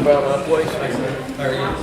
About my place.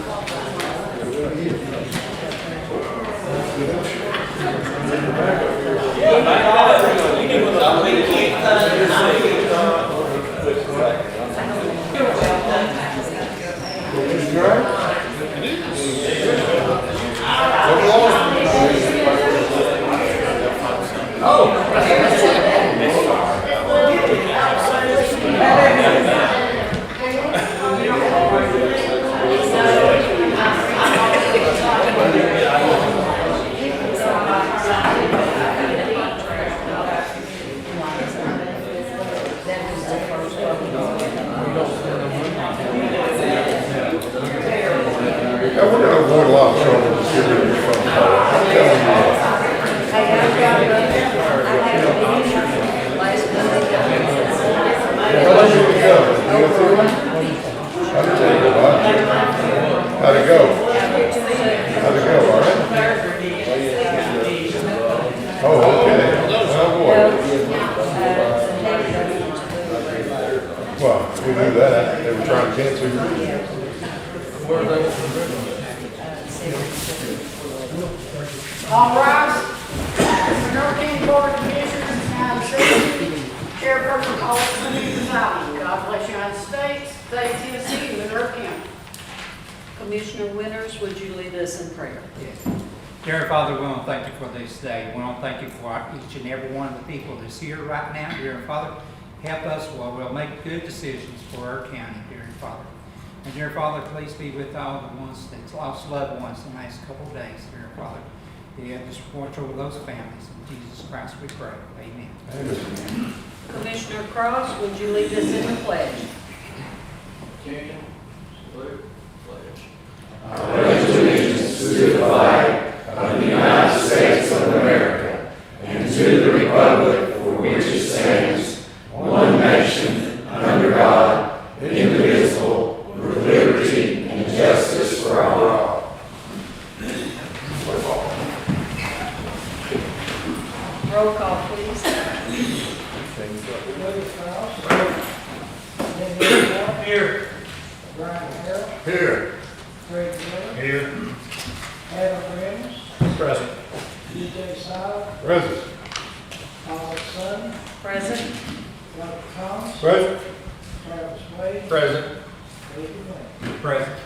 Yeah, we're gonna avoid a lot of trouble just getting rid of your phone call. I'm telling you what. How long did it go? Did you go through it? I'll tell you what. How'd it go? How'd it go, all right? Oh, okay. Oh, boy. Well, we knew that. They were trying to cancel your meeting. All rise. Monroe County Board of Commissioners now sitting. Chairperson Paulson presiding. God bless the United States, state of Tennessee, and Monroe County. Commissioner Winters, would you lead us in prayer? Dear Father, we want to thank you for this day. We want to thank you for each and every one of the people that's here right now. Dear Father, help us while we'll make good decisions for our county, dear Father. And dear Father, please be with all the ones that's lost loved ones in the last couple of days, dear Father. Yeah, just watch over those families. In Jesus Christ we pray. Amen. Commissioner Cross, would you lead us in the pledge? Roll call, please. Here. Brian Harrell, Here. Craig Miller, Here. Adam Reynolds, Present. DJ Silent, Present. Paul Sutton, Present. Robert Thomas, Present. Travis Wade, Present. David Wayne. Present.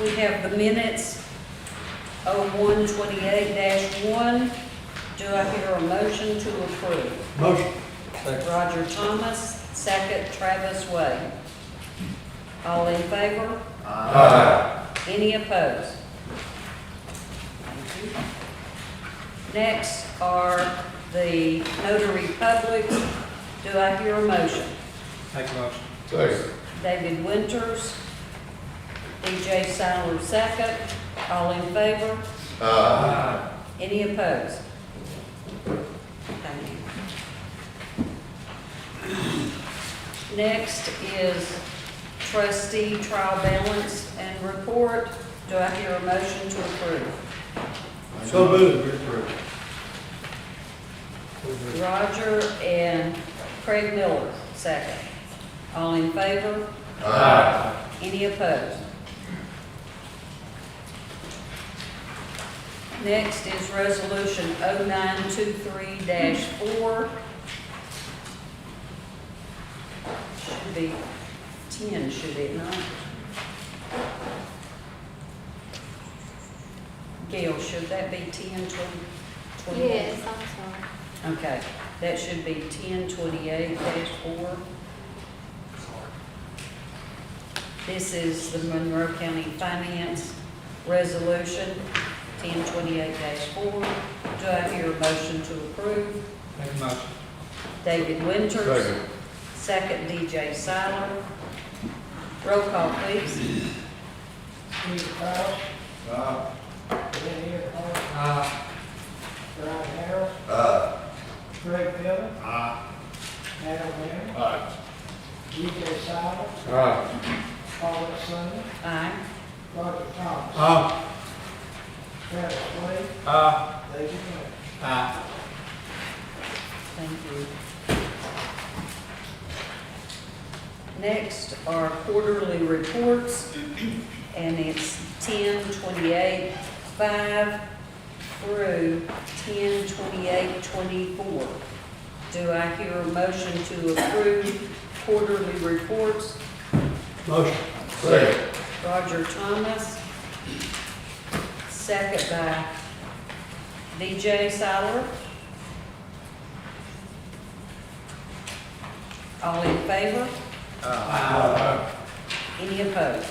We have the minutes 0128-1. Do I hear a motion to approve? Motion. Roger Thomas, second Travis Wade. All in favor? Aye. Any opposed? Thank you. Next are the notary publics. Do I hear a motion? Take a motion. Second. David Winters, DJ Siler, second. All in favor? Aye. Any opposed? Thank you. Next is trustee trial balance and report. Do I hear a motion to approve? So moved. Roger and Craig Miller, second. All in favor? Aye. Any opposed? Next is resolution 0923-4. Should be 10, should it not? Gail, should that be 10, 20? Yes, I'm sorry. Okay, that should be 1028-4. This is the Monroe County Finance Resolution 1028-4. Do I hear a motion to approve? Take a motion. David Winters. Second. Second, DJ Siler. Roll call, please. Steve Cross, Aye. Danny Hart, Aye. Brian Harrell, Aye. Craig Miller, Aye. Adam Reynolds, Aye. DJ Silent, Aye. Paulette Summey, Aye. Roger Thomas, Aye. Travis Wade, Aye. David Moore. Aye. Thank you. Next are quarterly reports, and it's 10/28/5 through 10/28/24. Do I hear a motion to approve quarterly reports? Motion. Second. Roger Thomas, second by DJ Siler. All in favor? Aye. Any opposed?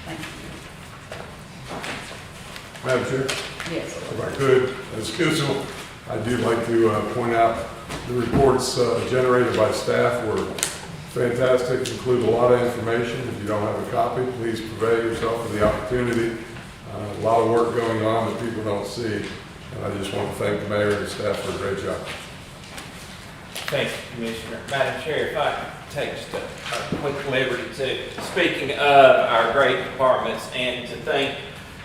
Thank Madam Chair, you. Yes. if I could, as usual, I do like to point out the reports generated by staff were fantastic, include a lot of information. If you don't have a copy, please prevail yourself with the opportunity. A lot of work going on that people don't see, and I just want to thank the mayor and the staff for a great job. Thank you, Commissioner. Madam Chair, if I could take just a quick liberty to, speaking of our great departments, and to thank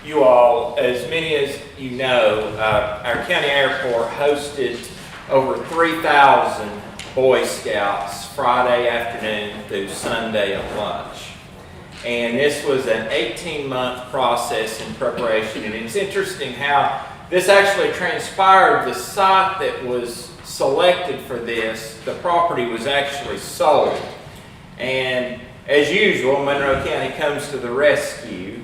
you all, as many as you know, our county airport hosted over 3,000 Boy Scouts Friday afternoon through Sunday at lunch. And this was an 18-month process in preparation. And it's interesting how this actually transpired. The site that was selected for this, the property was actually sold. And as usual, Monroe County comes to the rescue.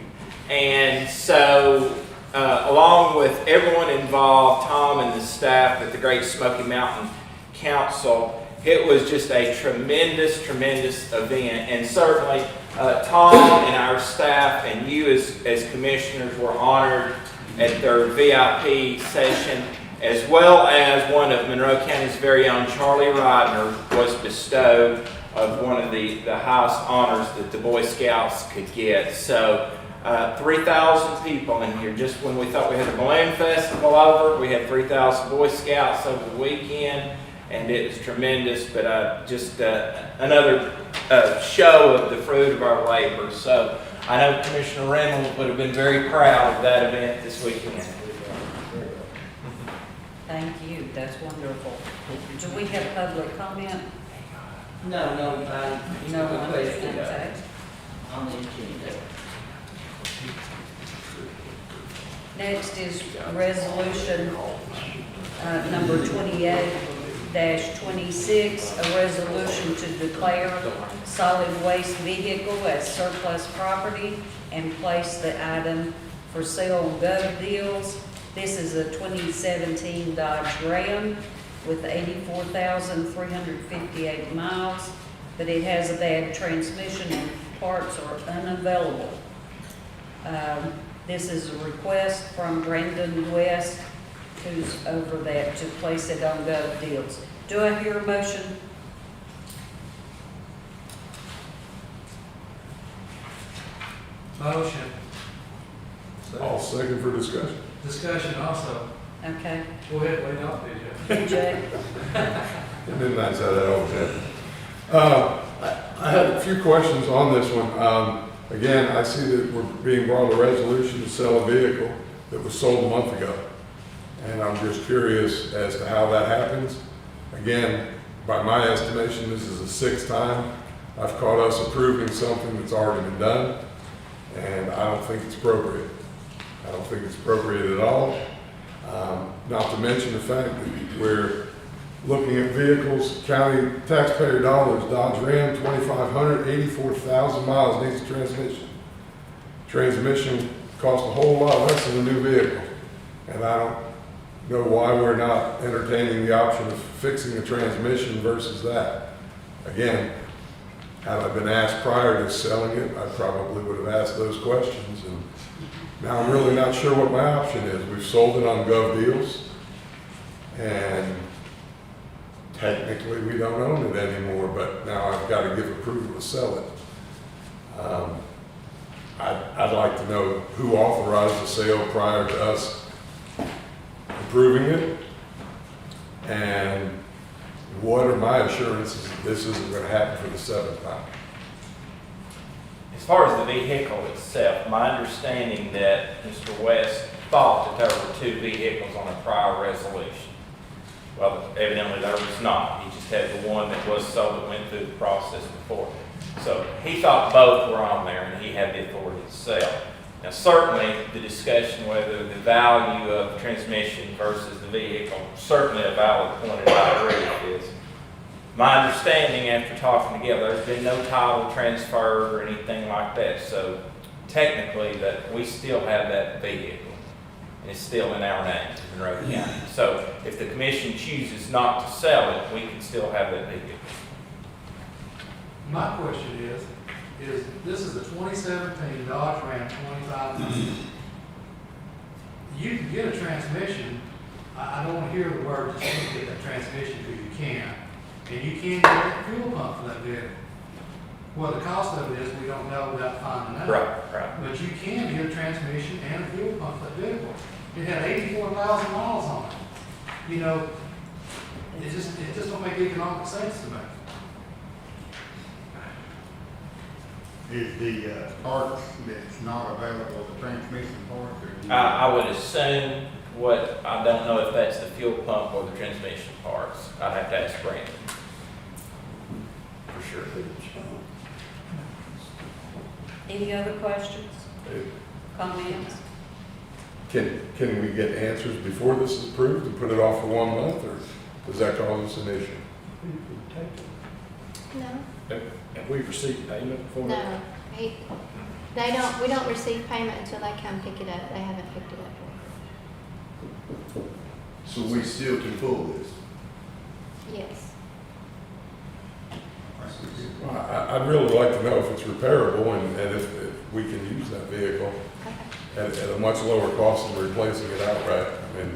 And so, along with everyone involved, Tom and the staff at the Great Smoky Mountain Council, it was just a tremendous, tremendous event. And certainly, Tom and our staff and you as commissioners were honored at their VIP session, as well as one of Monroe County's very own, Charlie Rodner, was bestowed of one of the highest honors that the Boy Scouts could get. So 3,000 people in here. Just when we thought we had a balloon festival over, we had 3,000 Boy Scouts over the weekend, and it was tremendous. But just another show of the fruit of our labor. So I know Commissioner Reynolds would have been very proud of that event this weekend. Thank you, that's wonderful. Do we have public comment? No, No one, okay. on the agenda. Next is resolution number 28-26, a resolution to declare solid waste vehicle as surplus property and place the item for sale on Gov Deals. This is a 2017 Dodge Ram with 84,358 miles, but it has a bad transmission and parts are unavailable. This is a request from Brandon West, who's over that, to place it on Gov Deals. Do I hear a motion? Motion. All second for discussion. Discussion also. Okay. Go ahead, wait off, DJ. DJ? It didn't nice how that always happened. I had a few questions on this one. Again, I see that we're being brought a resolution to sell a vehicle that was sold a month ago. And I'm just curious as to how that happens. Again, by my estimation, this is the sixth time I've caught us approving something that's already been done. And I don't think it's appropriate. I don't think it's appropriate at all. Not to mention the fact that we're looking at vehicles, county taxpayer dollars, Dodge Ram, 2,500, 84,000 miles, needs a transmission. Transmission costs a whole lot less than a new vehicle. And I don't know why we're not entertaining the option of fixing a transmission versus that. Again, had I been asked prior to selling it, I probably would have asked those questions. And now I'm really not sure what my option is. We've sold it on Gov Deals, and technically we don't own it anymore, but now I've got to give approval to sell it. I'd like to know who authorized the sale prior to us approving it, and what are my assurances that this isn't gonna happen for the 7th time? As far as the vehicle itself, my understanding that Mr. West thought that there were 2 vehicles on a prior resolution. Well, evidently there was not. He just had the one that was sold that went through the process before. So he thought both were on there and he had the authority to sell. Now certainly the discussion whether the value of the transmission versus the vehicle, certainly a valid point and I agree with is. My understanding after talking together, there's been no title transfer or anything like that. So technically that we still have that vehicle. And it's still in our name, in Monroe County. So if the commission chooses not to sell it, we can still have that vehicle. My question is this is a 2017 Dodge Ram 2500. You can get a transmission. I don't want to hear the word just to get that transmission because you can. And you can get a fuel pump for that vehicle. Well, the cost of it is we don't know without finding out. Right. But you can get a transmission and a fuel pump for that vehicle. It had 84,000 miles on it. You know, it just don't make economic sense to me. Is the parts that's not available, the transmission parts? Or do you- I would assume I don't know if that's the fuel pump or the transmission parts. I'd have to ask Brandon. For sure. Any other questions, comments? Can we get answers before this is approved and put it off for 1 month, or does that cause us an issue? No, Have we received payment for it? no. We don't receive payment until they come pick it up. They haven't picked it up yet. So we still can pull this? Yes. Well, I'd really like to know if it's repairable and if we can use that vehicle Okay. at a much lower cost than replacing it outright. I mean,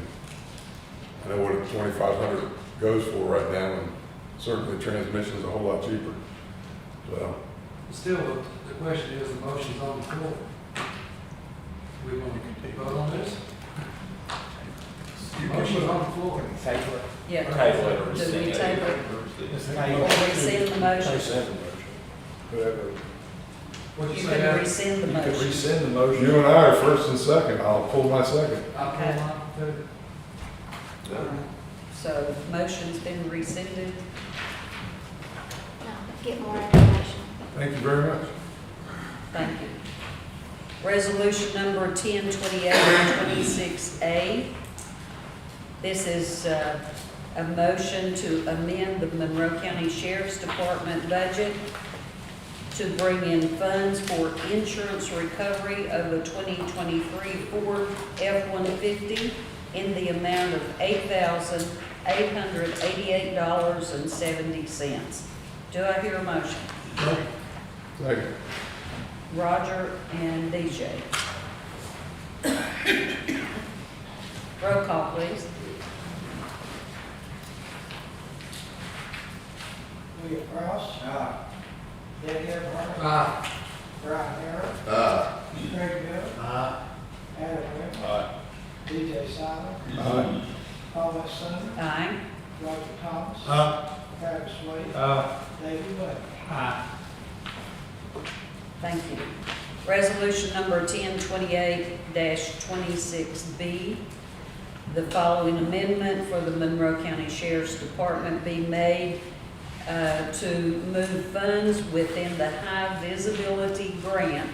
I know what a 2,500 goes for right now, and certainly transmission is a whole lot cheaper. So, Still, the question is, the motion's on the floor. We want to vote on this? Motion's on the floor. Table it. Yeah. Table it or Do we rescind it. table it? Or rescind the motion? Whatever. What'd You you say, can Adam? rescind the You could motion. rescind the motion. you and I are first and second. I'll pull my second. I'll pull Okay. mine, too. So motion's been rescinded. No, get more information. Thank you very much. Thank you. Resolution number 1028-26A. This is a motion to amend the Monroe County Sheriff's Department budget to bring in funds for insurance recovery of the 2023 Ford F-150 in the amount of $8,888.70. Do I hear a motion? Second. Roger and DJ. Roll call, please. William Rouse. Danny Everhart. Brian Harrell. Craig Miller. Adam Webb. DJ Silent. Aye. Paul Watson. Aye. Roger Thomas. Travis Wade. David Webb. Thank you. Resolution number 1028-26B. The following amendment for the Monroe County Sheriff's Department be made to move funds within the high visibility grant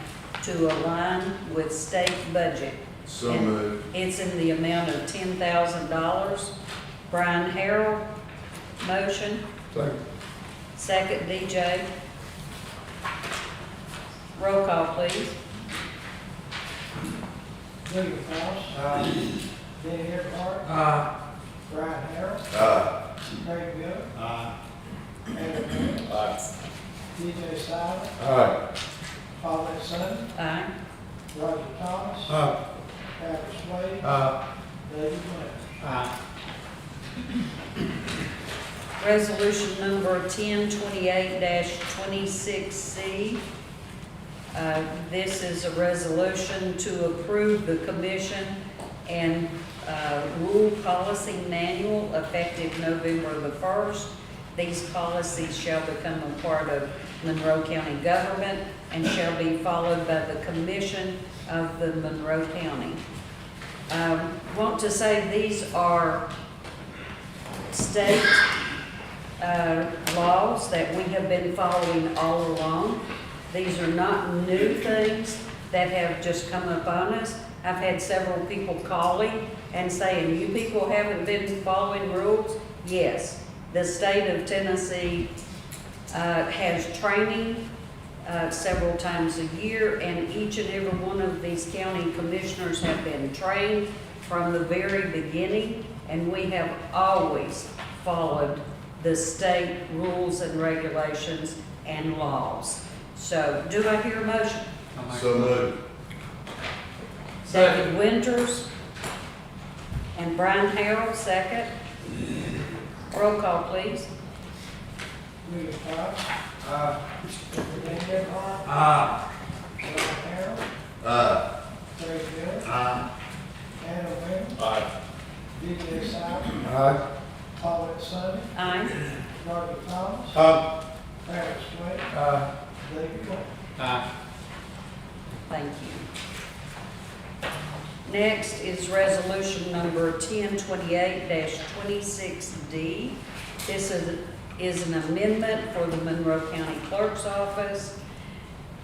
to align with state budget. So And moved. It's in the amount of $10,000. Brian Harrell, motion. Second. Second, DJ. Roll call, please. William Rouse. Danny Everhart. Brian Harrell. Craig Miller. Adam Webb. DJ Silent. Aye. Paul Watson. Aye. Roger Thomas. Travis Wade. David Webb. Resolution number 1028-26C. This is a resolution to approve the commission and rule policy manual effective November the 1st These policies shall become a part of Monroe County government and shall be followed by the Commission of the Monroe County. Want to say these are state laws that we have been following all along. These are not new things that have just come upon us. I've had several people calling and saying, you people haven't been following rules? Yes, the state of Tennessee has training several times a year, and each and every one of these county commissioners have been trained from the very beginning, and we have always followed the state rules and regulations and laws. So, do I hear a motion? So moved. David Winters and Brian Harrell, second. Roll call, please. William Fox. Dan Earnhardt. Brian Harrell. Craig Miller. Adam Webb. DJ Silent. Paulette Summey. Aye. Roger Thomas. Travis Wade. David Moore. Thank you. Next is resolution number 1028-26D. This is an amendment for the Monroe County Clerk's Office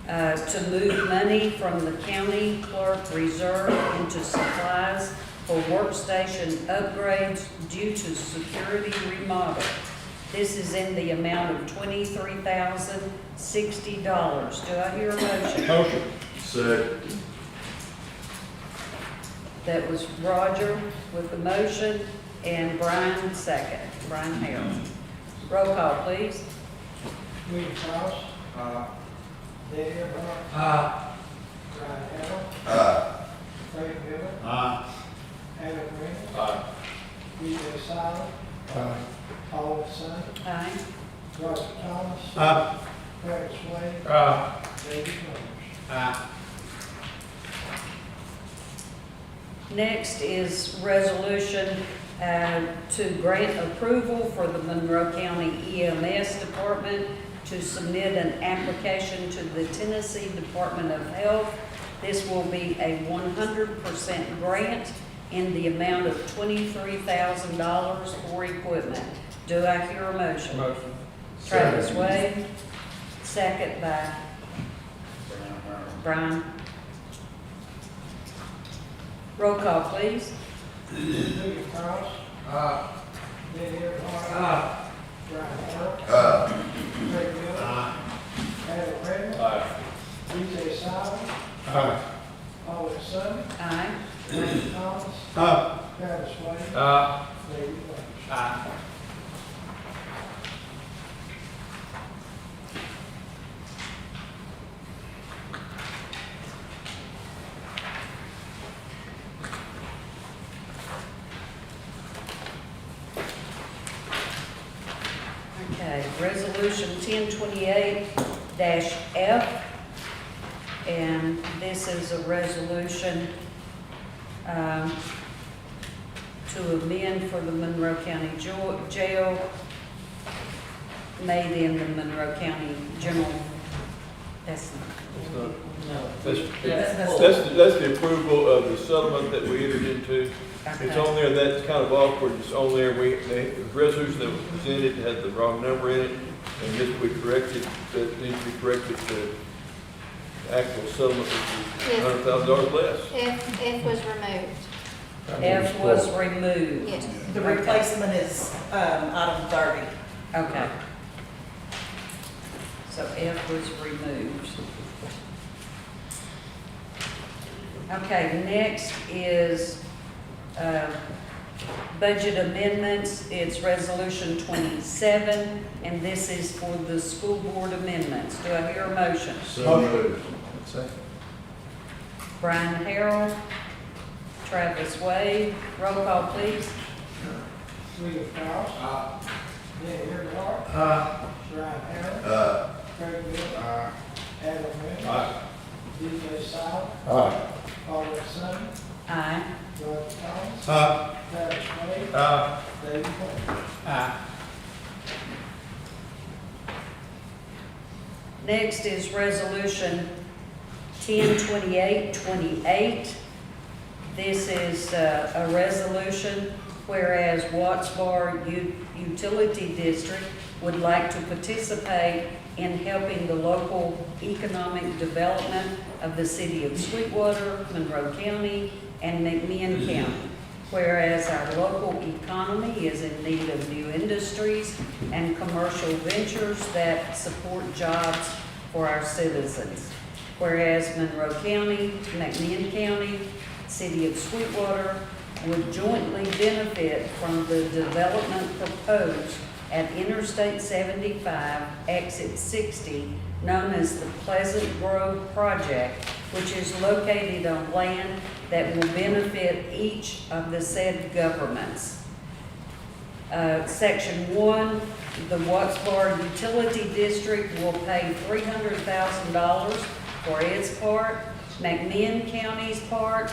to move money from the county clerk reserve into supplies for workstation upgrades due to security remodel. This is in the amount of $23,060. Do I hear a motion? Motion. Second. That was Roger with the motion and Brian second. Brian Harrell. Roll call, please. William Fox. Dan Earnhardt. Brian Harrell. Craig Miller. Adam Webb. DJ Silent. Paulette Summey. Aye. Roger Thomas. Travis Wade. David Moore. Next is resolution to grant approval for the Monroe County EMS Department to submit an application to the Tennessee Department of Health. This will be a 100% grant in the amount of $23,000 for equipment. Do I hear a motion? Motion. Travis Wade, second by Brian. Roll call, please. William Fox. Dan Earnhardt. Brian Harrell. Craig Miller. Adam Webb. DJ Silent. Paulette Summey. Aye. Roger Thomas. Travis Wade. David Moore. Okay, resolution 1028-F, and this is a resolution to amend for the Monroe County Jail made in the Monroe County General. That's not. That's the approval of the settlement that we entered into. It's on there, that's kind of awkward, it's on there, the resolution that was presented had the wrong number in it, and this we corrected, that needs to be corrected to actual settlement, which is $100,000 less. F was removed. F was removed. Yes. The replacement is item 30. Okay. So F was removed. Okay, next is budget amendments. It's resolution 27, and this is for the school board amendments. Do I hear a motion? So moved. Brian Harrell, Travis Wade, roll call, please. William Fox. Dan Earnhardt. Brian Harrell. Craig Miller. Adam Webb. DJ Silent. Paulette Summey. Aye. Roger Thomas. Travis Wade. David Moore. Next is Resolution 102828. This is a resolution whereas Watts Bar Utility District would like to participate in helping the local economic development of the city of Sweetwater, Monroe County, and McMinn County. Whereas our local economy is in need of new industries and commercial ventures that support jobs for our citizens. Whereas Monroe County, McMinn County, City of Sweetwater would jointly benefit from the development proposed at Interstate 75, Exit 60, known as the Pleasant Grove Project, which is located on land that will benefit each of the said governments. Section 1, the Watts Bar Utility District will pay $300,000 for its part. McMinn County's part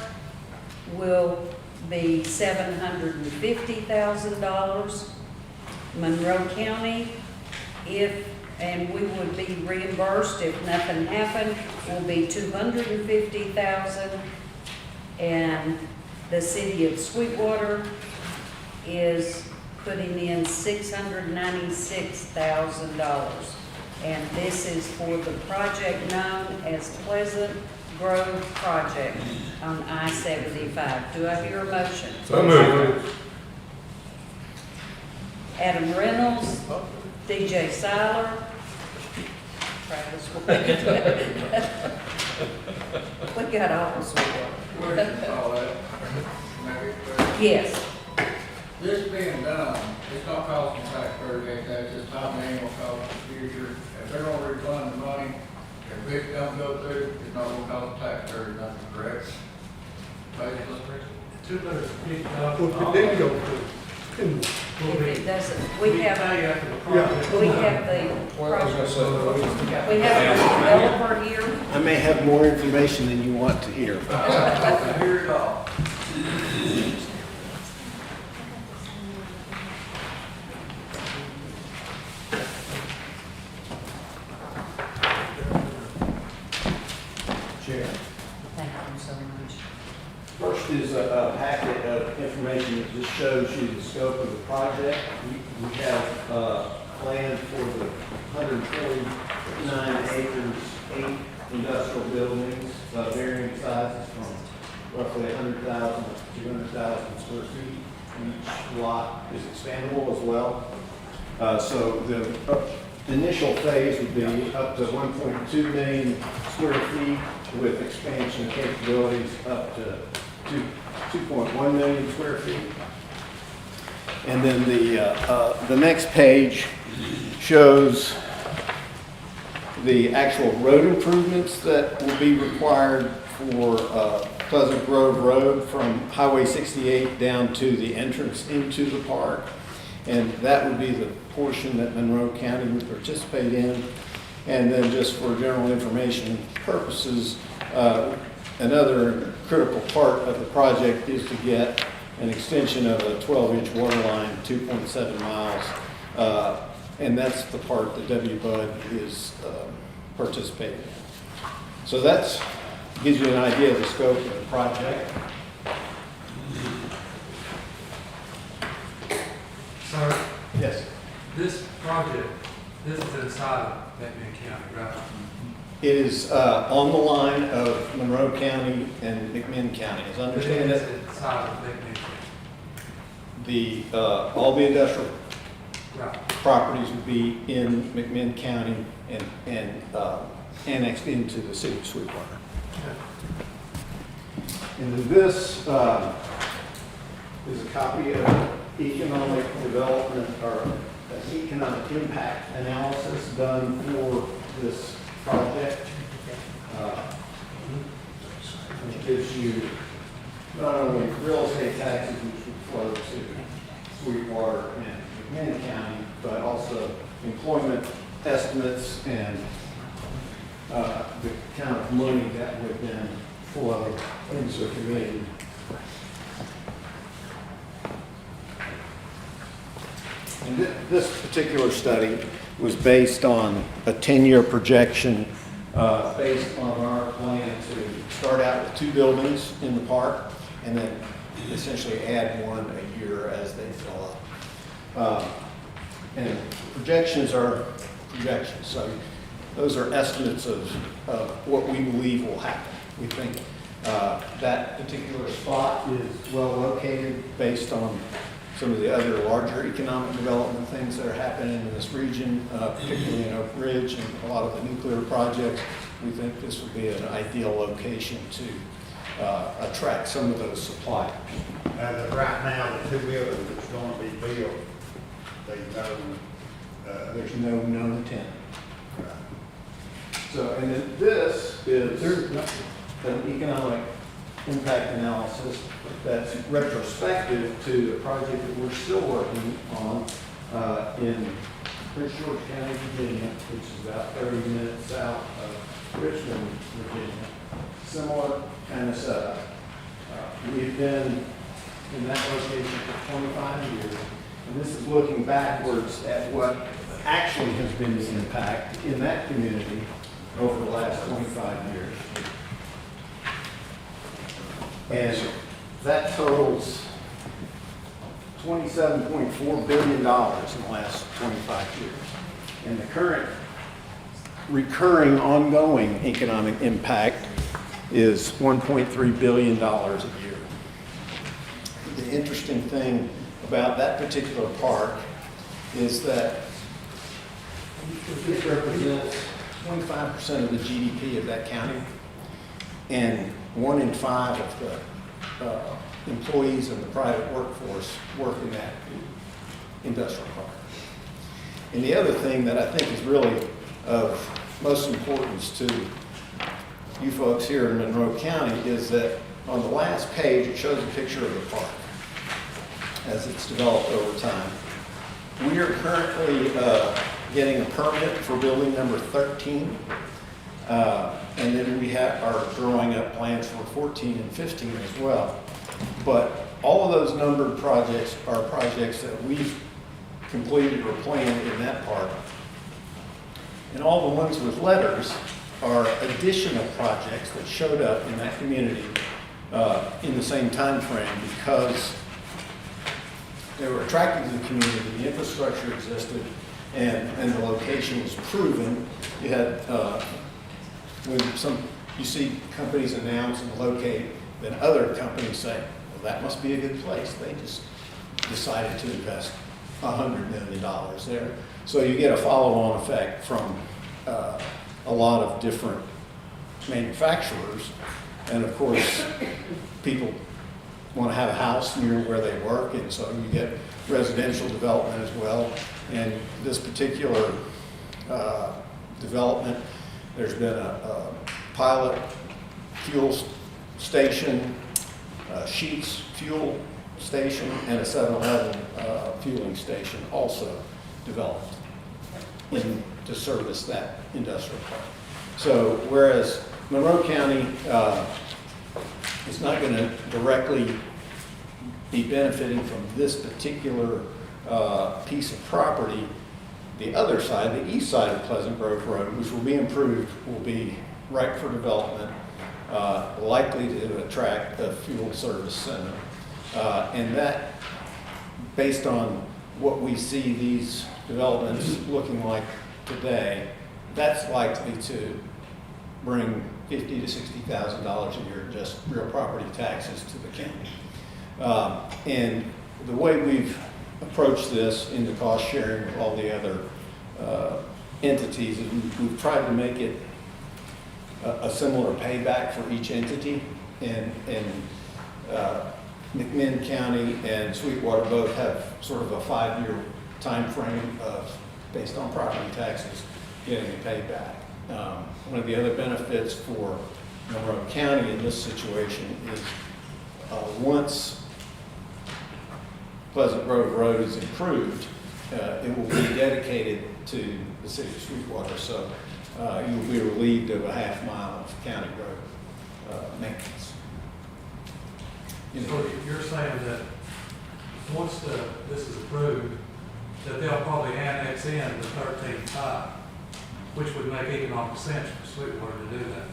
will be $750,000. Monroe County, and we would be reimbursed if nothing happened, will be $250,000. And the city of Sweetwater is putting in $696,000. And this is for the project known as Pleasant Grove Project on I-75. Do I hear a motion? So moved. Adam Reynolds, DJ Siler, Travis Williams. We got all of Sweetwater. Yes. This being done, it's not costing taxpayers anything, it's just not annual cost in the future. If they're gonna refund the money, if it don't go through, it's not gonna cost taxpayers nothing, correct? Basically. $250. Well, if it didn't go through, If it doesn't, we have the developer here. I may have more information than you want to hear. I hear it all. Chair. Thank you so much. First is a packet of information that just shows you the scope of the project. We have planned for the 149 acres, 8 industrial buildings, varying sizes from roughly 100,000 to 200,000 square feet. Each lot is expandable as well. So the initial phase would be up to 1.2 million square feet with expansion capabilities up to 2.1 million square feet. And then the next page shows the actual road improvements that will be required for Pleasant Grove Road from Highway 68 down to the entrance into the park. And that would be the portion that Monroe County would participate in. And then just for general information purposes, another critical part of the project is to get an extension of a 12-inch water line, 2.7 miles. And that's the part that WBUD is participating in. So that gives you an idea of the scope of the project. Sir, Yes. this project, this is inside of McMinn County, right? It is on the line of Monroe County and McMinn County. As I understand It it, is inside of McMinn County. all the industrial Right. properties would be in McMinn County and annexed into the city of Sweetwater. And then this is a copy of economic development or an economic impact analysis done for this project. It gives you not only real estate taxes, which would flow to Sweetwater and McMinn County, but also employment estimates and the kind of money that would then flow into the community. And And this particular study was based on a 10-year projection, based on our plan to start out with 2 buildings in the park and then essentially add 1 a year as they fill up. And projections are projections, so those are estimates of what we believe will happen. We think that particular spot is well located based on some of the other larger economic development things that are happening in this region, particularly in Oak Ridge and a lot of the nuclear projects. We think this would be an ideal location to attract some of those suppliers. As of right now, the 2 buildings that's gonna be built, they know, There's no known tenant. So, and then this is an economic impact analysis that's retrospective to the project that we're still working on in Prince George County, Virginia, which is about 30 minutes south of Richmond, Virginia. Similar kind of setup. We've been in that location for 25 years, and this is looking backwards at what actually has been the impact in that community over the last 25 years. And that totals $27.4 billion in the last 25 years. And the current recurring ongoing economic impact is $1.3 billion a year. The interesting thing about that particular park is that it represents 25% of the GDP of that county, and 1 in 5 of the employees in the private workforce work in that industrial park. And the other thing that I think is really of most importance to you folks here in Monroe County is that on the last page, it shows a picture of the park as it's developed over time. We are currently getting a permit for building number 13. And then we are drawing up plans for 14 and 15 as well. But all of those numbered projects are projects that we've completed or planned in that park. And all the ones with letters are additional projects that showed up in that community in the same time frame because they were attracted to the community, the infrastructure existed, and the location was proven. You had when you see companies announce and locate, then other companies say, well, that must be a good place. They just decided to invest $100 million there. So you get a follow-on effect from a lot of different manufacturers. And of course, people want to have a house near where they work, and so you get residential development as well. And this particular development, there's been a pilot fuel station, Sheetz fuel station, and a 7-Eleven fueling station also developed to service that industrial park. So whereas Monroe County is not going to directly be benefiting from this particular piece of property, the other side, the east side of Pleasant Grove Road, which will be improved, will be ripe for development, likely to attract a fuel service center. And that, based on what we see these developments looking like today, that's likely to bring $50,000 to $60,000 a year just real property taxes to the county. And the way we've approached this in the cost sharing with all the other entities is we've tried to make it a similar payback for each entity. And McMinn County and Sweetwater both have sort of a 5-year time frame based on property taxes getting a payback. One of the other benefits for Monroe County in this situation is once Pleasant Grove Road is improved, it will be dedicated to the city of Sweetwater, so you will be relieved of a half mile of county road maintenance. So you're saying that once this is approved, that they'll probably annex in the 13.5, which would make economic sense for Sweetwater to do that.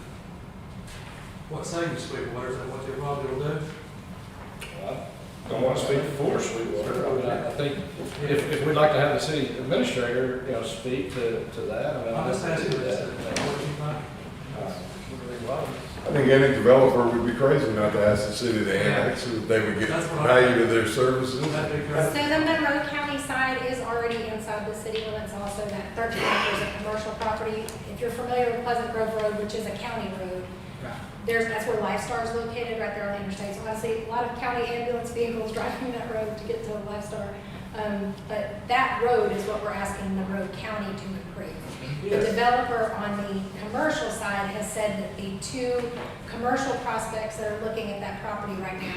What say you, Sweetwater, is that what they probably will do? I don't want to speak for Sweetwater. I mean, I think if we'd like to have the city administrator, you know, speak to that, I mean. I'm just asking, what do you think? I think any developer would be crazy not to ask the city to annex, so that they would get That's what I- value to their services. That'd be great. So the Monroe County side is already inside the city limits also, that 13 acres of commercial property. If you're familiar with Pleasant Grove Road, which is a county road, that's where Lifestar is located, right there on the interstate. So I see a lot of county ambulance vehicles driving that road to get to Lifestar. But that road is what we're asking Monroe County to improve. The developer on the commercial side has said that the 2 commercial prospects that are looking at that property right now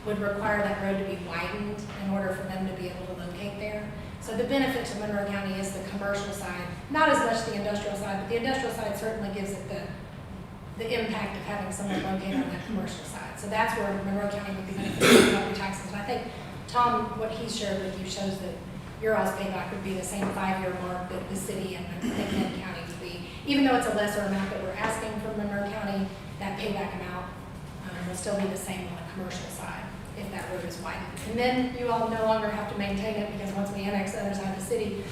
would require that road to be widened in order for them to be able to locate there. So the benefit to Monroe County is the commercial side, not as much the industrial side, but the industrial side certainly gives it the impact of having someone located on that commercial side. So that's where Monroe County would be benefiting from property taxes. And I think, Tom, what he shared with you shows that your all's payback would be the same 5-year mark that the city and Linn County would be. Even though it's a lesser amount that we're asking from Monroe County, that payback amount will still be the same on the commercial side if that road is widened. And then you all no longer have to maintain it, because once we annex the other side of the city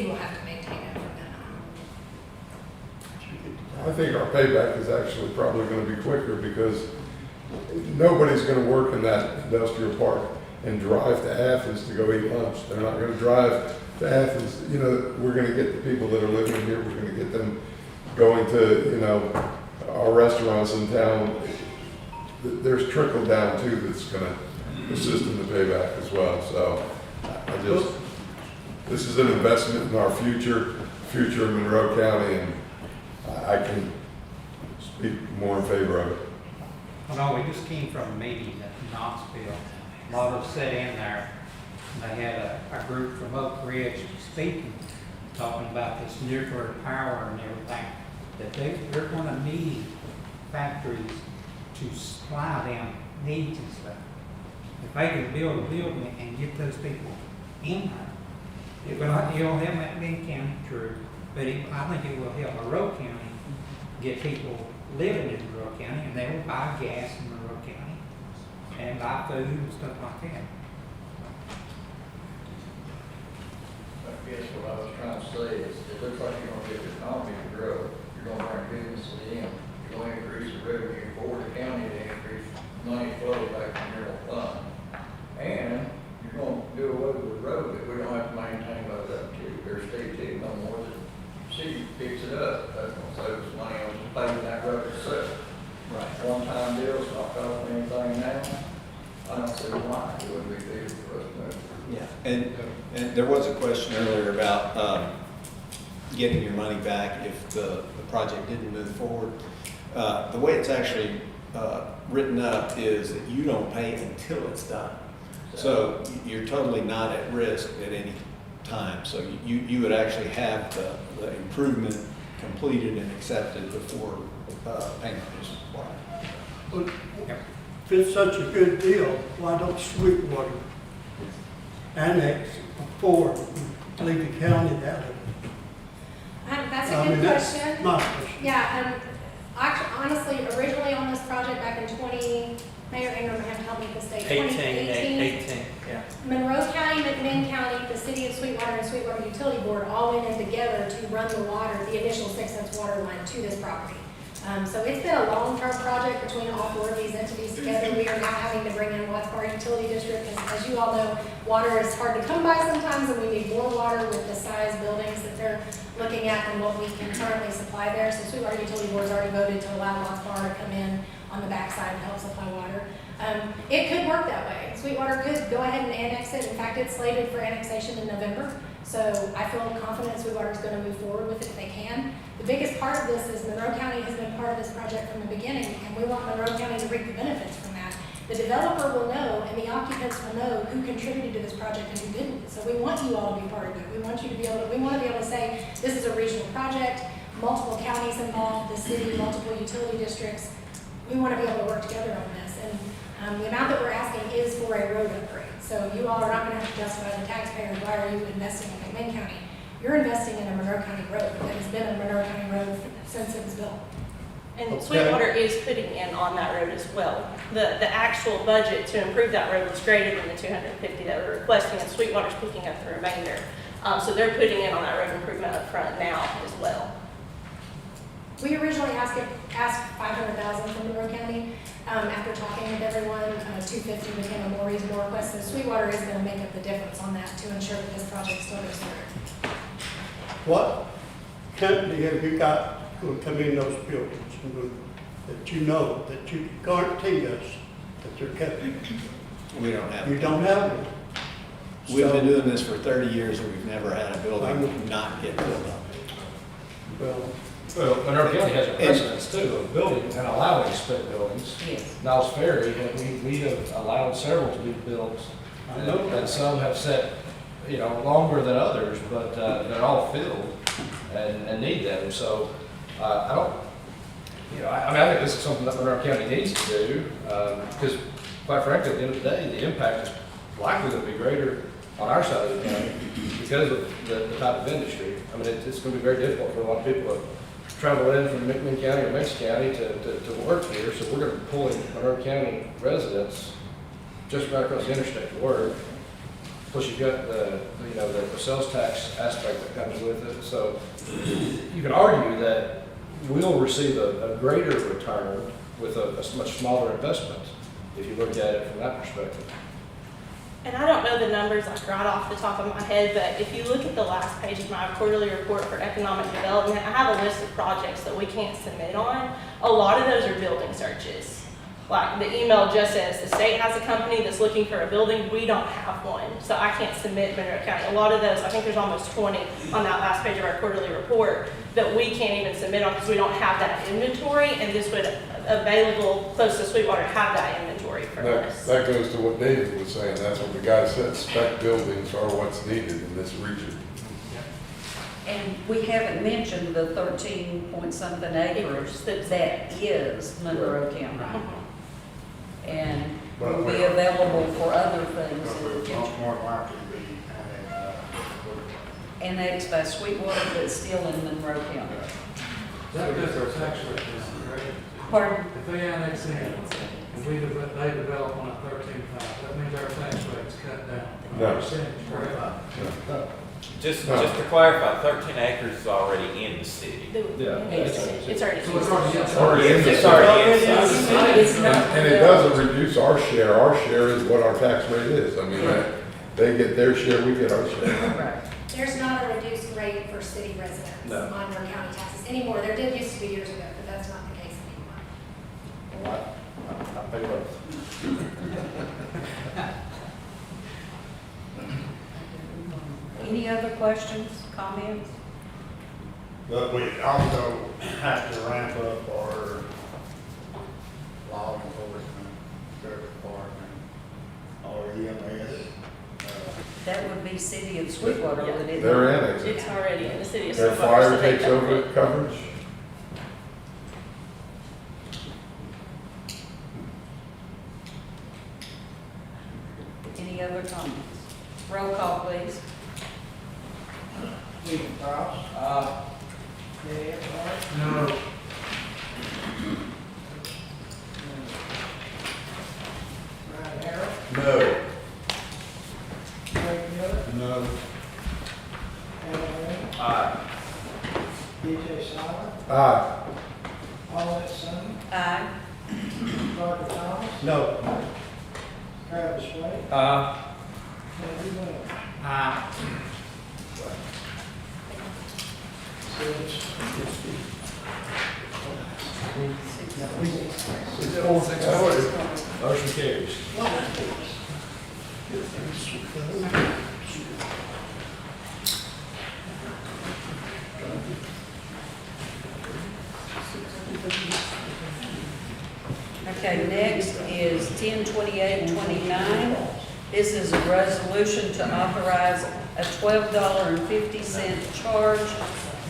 will have to maintain it from then on. I think our payback is actually probably gonna be quicker, because nobody's gonna work in that industrial park and drive to Athens to go eat lunch. They're not gonna drive to Athens. You know, we're gonna get the people that are living here, we're gonna get them going to, you know, our restaurants in town. There's trickle down too that's gonna assist in the payback as well. So this is an investment in our future of Monroe County, and I can speak more in favor of it. Well, no, we just came from a meeting at Knoxville. A lot of us sat in there, and they had a group from Oak Ridge speaking, talking about this nuclear power and everything, that they're gonna need factories to supply them needs and stuff. If they can build a building and get those people in there, it'll help Linn County, true, but I think it will help Monroe County get people living in Monroe County, and they will buy gas in Monroe County and buy food and stuff like that. I guess what I was trying to say is, it looks like you're gonna get the economy to grow, you're gonna bring businesses in, you're gonna increase the revenue for the county to increase money flow back to the general fund. And you're gonna do away with the road that we don't have to maintain by the state too, no more, the city picks it up, that's gonna save us money on just paving that road itself. Right. One-time deal, it's not costing anything now, I don't see why it wouldn't be big for us to move. Yeah, and there was a question earlier about getting your money back if the project didn't move forward. The way it's actually written up is that you don't pay until it's done. So you're totally not at risk at any time. So you would actually have the improvement completed and accepted before payment is required. But if it's such a good deal, why don't Sweetwater annex before and leave the county out of it? That's a good question. That's my question. Yeah, actually, honestly, originally on this project back in Mayor Ingram had helped me with the state, 2018. Yeah. Monroe County, McMinn County, the city of Sweetwater, and Sweetwater Utility Board all went in together to run the initial 6-inch water line to this property. So it's been a long-term project between all 4 of these entities together. We are now having to bring in Wattsbar Utility District, as you all know, water is hard to come by sometimes, and we need more water with the size buildings that they're looking at than what we can currently supply there. So Sweetwater Utility Board has already voted to allow Wattsbar to come in on the backside to help supply water. It could work that way. Sweetwater could go ahead and annex it. In fact, it's slated for annexation in November. So I feel confident Sweetwater is going to move forward with it if they can. The biggest part of this is Monroe County has been part of this project from the beginning, and we want Monroe County to reap the benefits from that. The developer will know, and the occupants will know who contributed to this project and who didn't. So we want you all to be part of it. We want to be able to say, this is a regional project, multiple counties involved, the city, multiple utility districts. We want to be able to work together on this. and the amount that we're asking is for a road upgrade. So you all are not gonna have to justify to the taxpayers, why are you investing in McMinn County? You're investing in a Monroe County road that has been a Monroe County road since it was built. And Sweetwater is putting in on that road as well. The actual budget to improve that road was greater than the 250 that we're requesting, and Sweetwater's picking up the remainder. So they're putting in on that road improvement up front now as well. We originally asked 500,000 from Monroe County. After talking with everyone, 250 became a more reasonable request. So Sweetwater is going to make up the difference on that to ensure that this project still goes through. What company have you got who will come in those buildings that you know, that you guarantee us that they're kept? We don't have. You don't have them? We've been doing this for 30 years and we've never had a building not get built up. Well, Monroe County has a precedence too of building and allowing split buildings. Yes. Niles Ferry, we have allowed several to be built. I know that. And some have set, longer than others, but they're all filled and need them. So I don't, I think this is something that Monroe County needs to do because quite frankly, at the end of the day, the impact is likely to be greater on our side of the county because of the type of industry. I mean, it's going to be very difficult for a lot of people to travel in from McMinn County or Meigs County to work here. So we're going to be pulling Monroe County residents just right across the interstate to work. Plus you've got the sales tax aspect that comes with it. So you can argue that we'll receive a greater return with a much smaller investment if you look at it from that perspective. And I don't know the numbers like right off the top of my head, but if you look at the last page of my quarterly report for economic development, I have a list of projects that we can't submit on. A lot of those are building searches. Like the email just says the state has a company that's looking for a building. We don't have one, so I can't submit Monroe County. A lot of those, I think there's almost 20 on that last page of our quarterly report that we can't even submit on because we don't have that inventory, and this would available close to Sweetwater have that inventory for us. That goes to what David was saying. That's what the guy said, spec buildings are what's needed in this region. And we haven't mentioned the 13-point-something acres that is Monroe County. And will be available for other things in the future. More likely to be Annexed by Sweetwater, but still in Monroe County. That because our tax rate is, right? Pardon? If they annex in, and they develop on a 13.5, that means our tax rate's cut down. No. Percentage, correct? Just to clarify, 13 acres is already in the city. It's already. So it's already inside. It's already inside. It's not. And it doesn't reduce our share. Our share is what our tax rate is. I mean, they get their share, we get our share. Right. There's not a reduced rate for city residents on Monroe County taxes anymore. There did used to be years ago, but that's not the case anymore. I'll pay both. Any other questions, comments? But we also have to ramp up our law enforcement, sheriff department, our EMS. That would be City of Sweetwater, would it? They're annexed. It's already in the city of Their Sweetwater. fire takes over coverage. Any other comments? Roll call, please. William Cross. Dave Earnhardt. No. Brian Harrell. No. Craig Miller. No. Alan Wayne. Aye. DJ Sauer. Aye. Paulette Summey. Aye. Roger Thomas. No. Travis Wade. Andy Williams. Motion carries. Okay, next is 102829. This is a resolution to authorize a $12.50 charge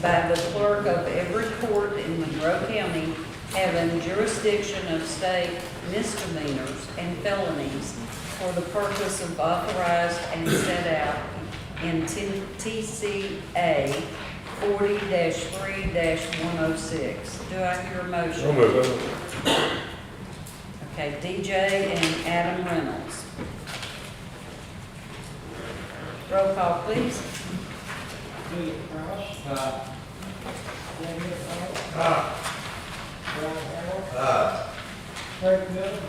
by the clerk of every court in Monroe County having jurisdiction of state misdemeanors and felonies for the purpose of authorized and set out in TCA 40-3-106. Do I hear a motion? So moved. Okay, DJ and Adam Reynolds. Roll call, please. William Cross. Daniel Fowl. Brian Harrell. Craig Miller.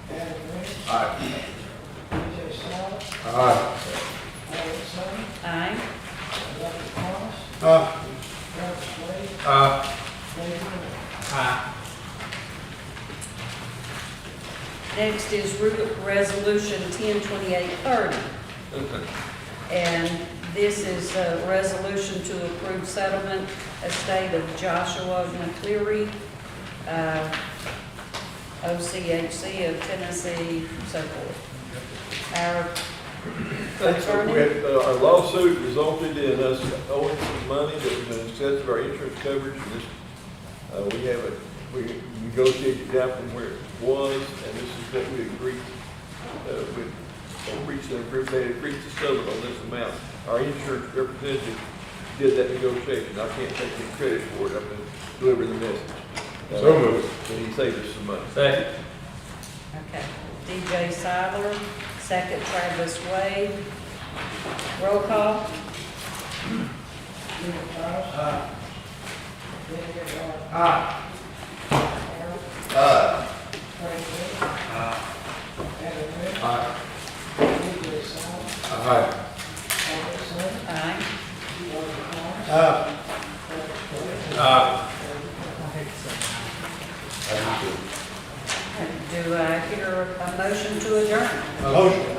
Adam Reynolds. DJ Silent. Elliot Sunny. Aye. Robert Thomas. Travis Wade. David Moore. Next is Resolution 102830. And this is a resolution to approve settlement estate of Joshua McCleary, OCHC of Tennessee, so forth. Our Thanks, we attorney, had, our lawsuit resulted in us owing some money that was in excess of our insurance coverage, and this, we negotiated down from where it was, and this is what we agreed, with, reached an agreement, they agreed to settle on this amount. Our insurance representative did that negotiation, I can't take any credit for it, I'm gonna deliver the message. So moved. And he saved us some money. Second. okay, DJ Sidler, second Travis Wade. Roll call. William Cross. Daniel Fowl. Craig Miller. Adam Reynolds. DJ Silent. Elliot Sunny. Aye. Robert Thomas. Do I hear a motion to adjourn? Motion.